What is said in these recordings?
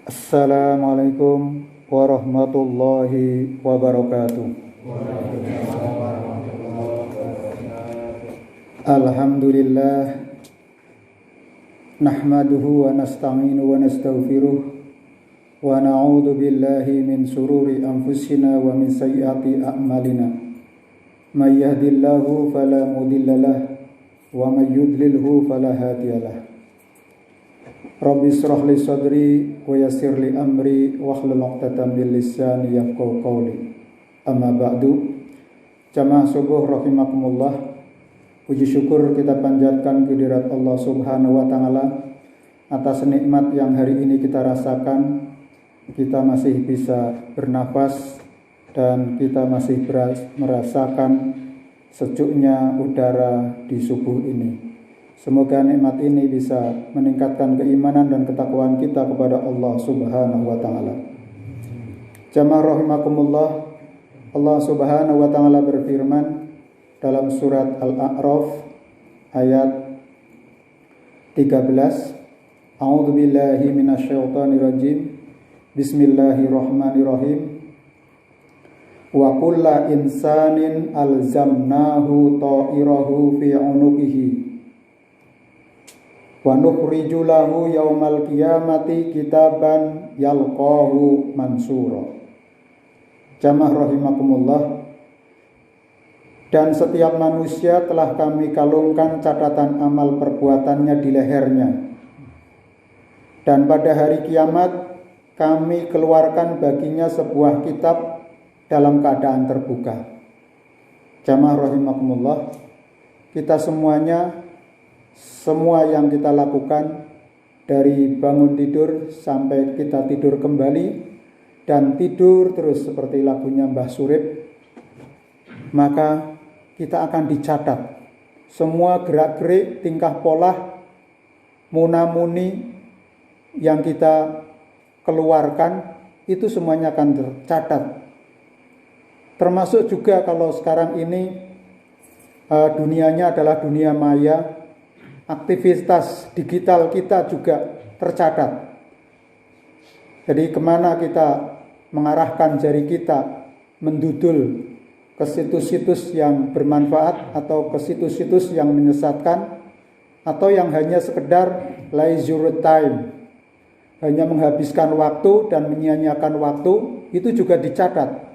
Assalamualaikum warahmatullahi wabarakatuh. Alhamdulillah nahmaduhu wa nasta'inu wa nastaghfiruh wa na'udzu billahi min sururi anfusina wa min sayyiati a'malina. May yahdihillahu fala mudhillalah wa may yudlilhu fala hadiyalah. Rabbi shrah li sadri wa yassir li amri wahlul 'uqdatam min lisani yafqahu qawli. Amma ba'du. Jamaah subuh rahimakumullah. Puji syukur kita panjatkan kehadirat Allah Subhanahu wa taala atas nikmat yang hari ini kita rasakan. Kita masih bisa bernafas dan kita masih merasakan sejuknya udara di subuh ini. Semoga nikmat ini bisa meningkatkan keimanan dan ketakwaan kita kepada Allah Subhanahu wa taala. Jamaah rahimakumullah, Allah Subhanahu wa taala berfirman dalam surat Al-A'raf ayat 13, A'udzu billahi minasyaitonir rajim. Bismillahirrahmanirrahim. Wa kulla insanin alzamnahu ta'irahu fi 'unuqihi wa nukhriju lahu yaumal qiyamati kitaban yalqahu mansura. Jamaah rahimakumullah. Dan setiap manusia telah kami kalungkan catatan amal perbuatannya di lehernya. Dan pada hari kiamat kami keluarkan baginya sebuah kitab dalam keadaan terbuka. Jamaah rahimakumullah. Kita semuanya, semua yang kita lakukan dari bangun tidur sampai kita tidur kembali dan tidur terus seperti lagunya Mbah Surip, maka kita akan dicatat. Semua gerak-gerik, tingkah pola, muna-muni yang kita keluarkan itu semuanya akan tercatat. Termasuk juga kalau sekarang ini dunianya adalah dunia maya, aktivitas digital kita juga tercatat. Jadi kemana kita mengarahkan jari kita mendudul ke situs-situs yang bermanfaat atau ke situs-situs yang menyesatkan, atau yang hanya sekedar leisure time, hanya menghabiskan waktu dan menyia-nyiakan waktu, itu juga dicatat.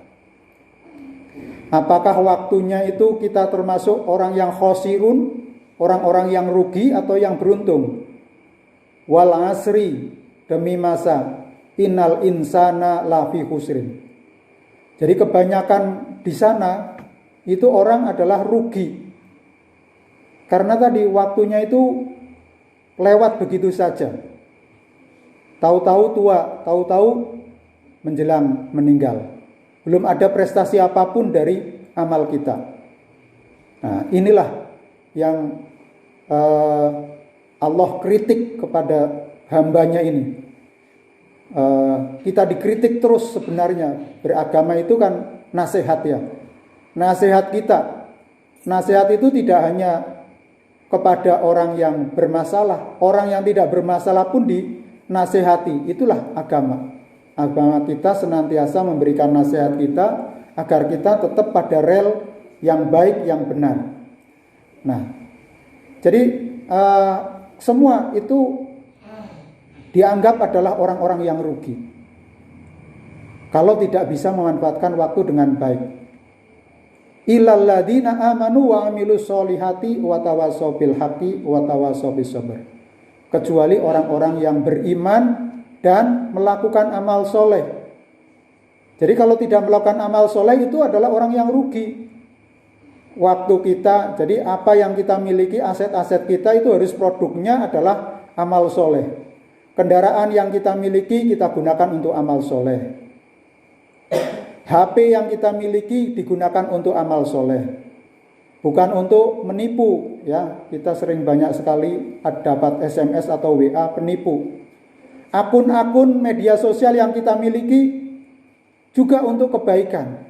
Apakah waktunya itu kita termasuk orang yang khosirun, orang-orang yang rugi atau yang beruntung? Wal asri, demi masa, innal insana lafi khusrin. Jadi kebanyakan di sana itu orang adalah rugi. Karena tadi waktunya itu lewat begitu saja. Tahu-tahu tua, tahu-tahu menjelang meninggal. Belum ada prestasi apapun dari amal kita. Nah, inilah yang Allah kritik kepada hambanya ini. Kita dikritik terus sebenarnya. Beragama itu kan nasihat ya. Nasihat kita. Nasihat itu tidak hanya kepada orang yang bermasalah. Orang yang tidak bermasalah pun dinasihati. Itulah agama. Agama kita senantiasa memberikan nasihat kita agar kita tetap pada rel yang baik, yang benar. Nah, jadi semua itu dianggap adalah orang-orang yang rugi kalau tidak bisa memanfaatkan waktu dengan baik. Illal ladzina amanu wa amilus solihati wa tawassaw bil haqqi wa tawassaw bis sabr. Kecuali orang-orang yang beriman dan melakukan amal soleh. Jadi kalau tidak melakukan amal soleh itu adalah orang yang rugi. Waktu kita, jadi apa yang kita miliki, aset-aset kita itu harus produknya adalah amal soleh. Kendaraan yang kita miliki kita gunakan untuk amal soleh. HP yang kita miliki digunakan untuk amal soleh. Bukan untuk menipu ya. Kita sering banyak sekali dapat SMS atau WA penipu. Akun-akun media sosial yang kita miliki juga untuk kebaikan.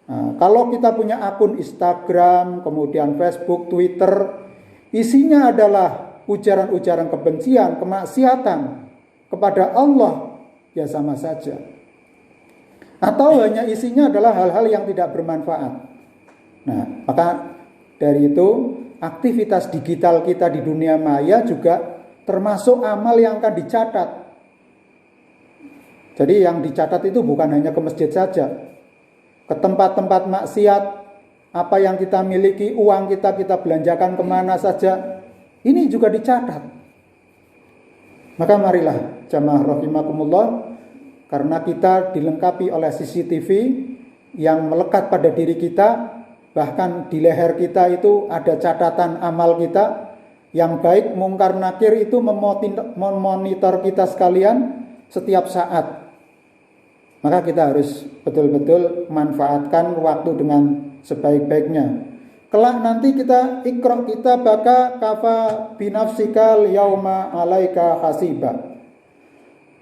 Nah, kalau kita punya akun Instagram, kemudian Facebook, Twitter, isinya adalah ujaran-ujaran kebencian, kemaksiatan kepada Allah, ya sama saja. Atau hanya isinya adalah hal-hal yang tidak bermanfaat. Nah, maka dari itu aktivitas digital kita di dunia maya juga termasuk amal yang akan dicatat. Jadi yang dicatat itu bukan hanya ke masjid saja, ke tempat-tempat maksiat, apa yang kita miliki, uang kita belanjakan kemana saja, ini juga dicatat. Maka marilah jamaah rahimakumullah, karena kita dilengkapi oleh CCTV yang melekat pada diri kita, bahkan di leher kita itu ada catatan amal kita, yang baik mungkar nakir itu memonitor kita sekalian setiap saat. Maka kita harus betul-betul manfaatkan waktu dengan sebaik-baiknya. Kelak nanti kita ikra kita baka kafa binafsikal yauma alaika hasiba.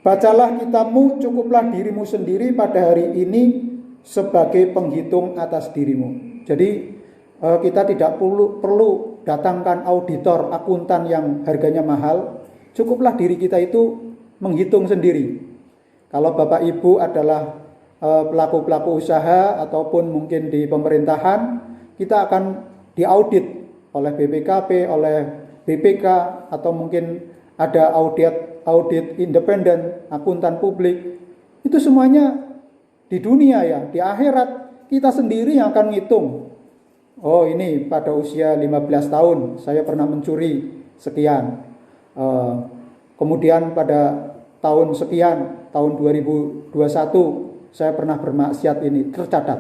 Bacalah kitabmu, cukuplah dirimu sendiri pada hari ini sebagai penghitung atas dirimu. Jadi kita tidak perlu datangkan auditor, akuntan yang harganya mahal. Cukuplah diri kita itu menghitung sendiri. Kalau Bapak Ibu adalah pelaku-pelaku usaha ataupun mungkin di pemerintahan, kita akan diaudit oleh BPKP, oleh BPK, atau mungkin ada audit independen, akuntan publik. Itu semuanya di dunia ya, di akhirat kita sendiri yang akan ngitung. Oh, ini pada usia 15 tahun saya pernah mencuri sekian. Kemudian pada tahun sekian, tahun 2021 saya pernah bermaksiat, ini tercatat.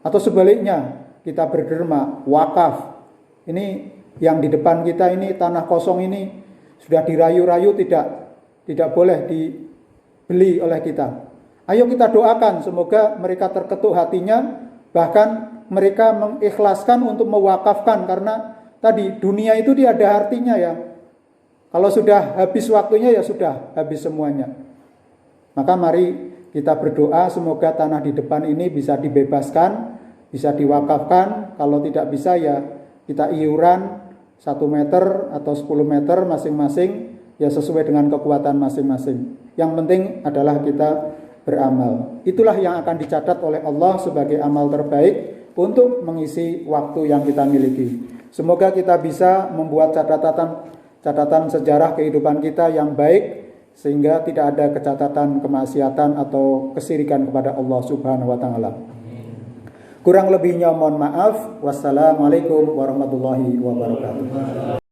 Atau sebaliknya, kita berderma, wakaf. Ini yang di depan kita ini, tanah kosong ini sudah dirayu-rayu tidak boleh dibeli oleh kita. Ayo kita doakan semoga mereka terketuk hatinya, bahkan mereka mengikhlaskan untuk mewakafkan, karena tadi dunia itu dia ada artinya ya. Kalau sudah habis waktunya ya sudah habis semuanya. Maka mari kita berdoa semoga tanah di depan ini bisa dibebaskan, bisa diwakafkan. Kalau tidak bisa ya kita iuran 1 meter atau 10 meter masing-masing, ya sesuai dengan kekuatan masing-masing. Yang penting adalah kita beramal. Itulah yang akan dicatat oleh Allah sebagai amal terbaik untuk mengisi waktu yang kita miliki. Semoga kita bisa membuat catatan sejarah kehidupan kita yang baik, sehingga tidak ada catatan kemaksiatan atau kesyirikan kepada Allah Subhanahu wa taala. Kurang lebihnya mohon maaf. Wassalamualaikum warahmatullahi wabarakatuh.